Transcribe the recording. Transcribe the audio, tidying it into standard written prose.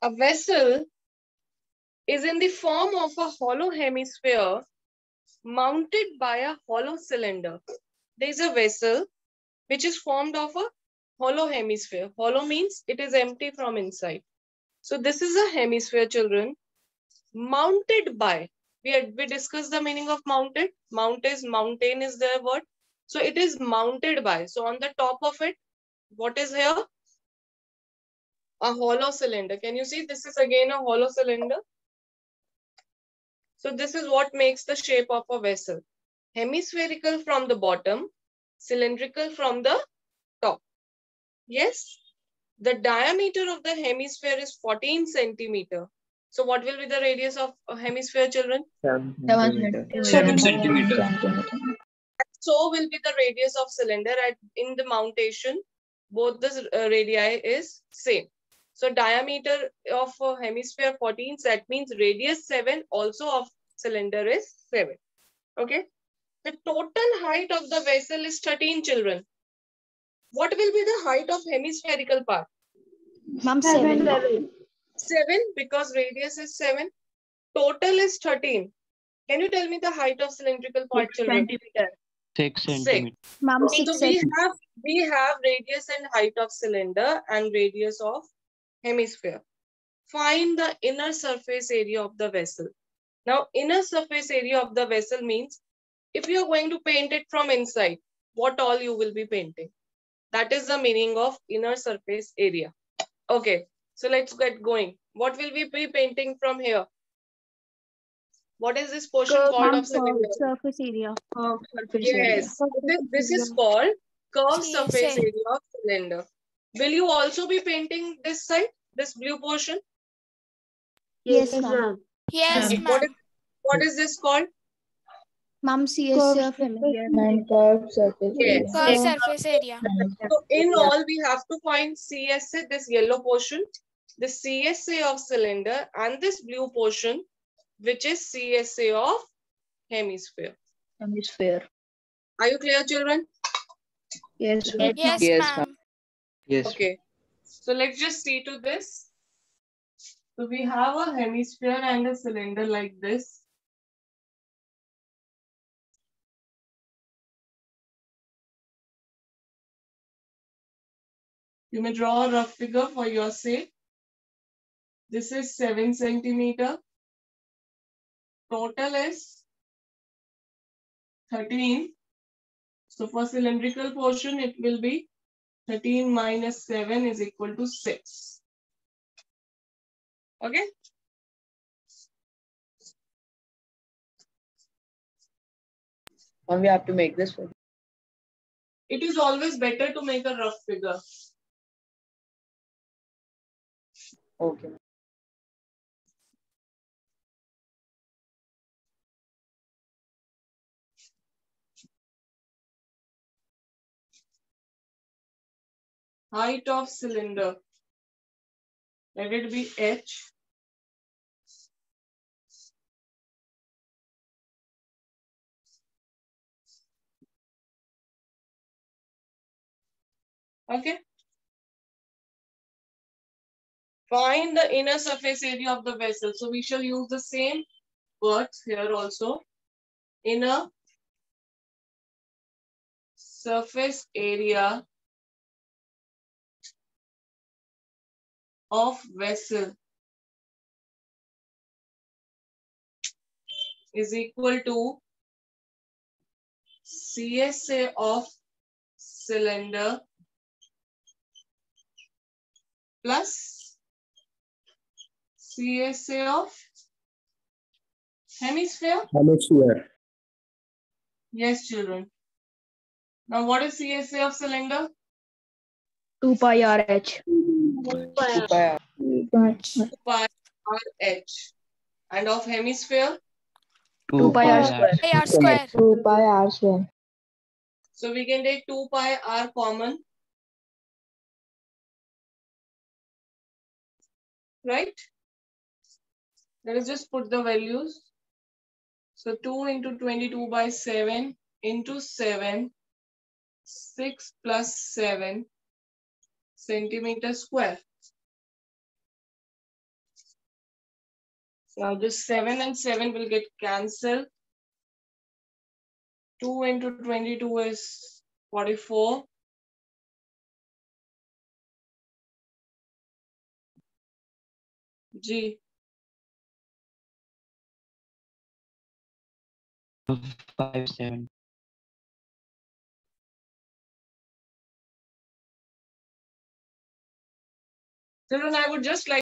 A vessel is in the form of a hollow hemisphere mounted by a hollow cylinder. There is a vessel which is formed of a hollow hemisphere. Hollow means it is empty from inside. So this is a hemisphere, children, mounted by. We discussed the meaning of mounted. Mountain is the word. So it is mounted by. So on the top of it, what is here? A hollow cylinder. Can you see? This is again a hollow cylinder. So this is what makes the shape of a vessel. Hemispherical from the bottom, cylindrical from the top. Yes, the diameter of the hemisphere is 14 centimeter. So what will be the radius of a hemisphere, children? 7 centimeter. So will be the radius of cylinder in the mountation. Both the radii is same. So diameter of a hemisphere 14, that means radius 7, also of cylinder is 7. Okay. The total height of the vessel is 13, children. What will be the height of hemispherical part? Ma'am, 7. 7, because radius is 7. Total is 13. Can you tell me the height of cylindrical part, children? 6 6. centimeter. Ma'am, So 6. we have radius and height of cylinder and radius of hemisphere. Find the inner surface area of the vessel. Now, inner surface area of the vessel means if you are going to paint it from inside, what all you will be painting. That is the meaning of inner surface area. Okay, so let's get going. What will we be painting from here? What is this portion called of cylinder? Surface area. Yes, this is called curved surface area of cylinder. Will you also be painting this side, this blue portion? Yes, ma'am. Yes, ma'am. What is this called? Ma'am, CSA of hemisphere. Curved surface area. Yes. Curved surface area. So in all, we have to find CSA, this yellow portion, the CSA of cylinder, and this blue portion, which is CSA of hemisphere. Are you clear, children? Yes, ma'am. Yes. Okay. So let's just see to this. So we have a hemisphere and a cylinder like this. You may draw a rough figure for your sake. This is 7 centimeter. Total is 13. So for cylindrical portion, it will be 13 minus 7 is equal to 6. Okay. And we have to make this one. It is always better to make a rough figure. Okay. Height of cylinder. Let it be h. Okay. Find the inner surface area of the vessel. So we shall use the same words here also. Inner surface area of vessel is equal to CSA of cylinder plus CSA of hemisphere. Yes, children. Now, what is CSA of cylinder? 2 pi RH. 2 pi RH. And of hemisphere? 2 pi r square. Pi r square. 2 pi r square. So we can take 2 pi r common. Right? Let us just put the values. So 2 into 22 by 7 into 7, 6 plus 7 centimeter square. Now this 7 and 7 will get cancelled. 2 into 22 is 44. G. 57. Children, I would just like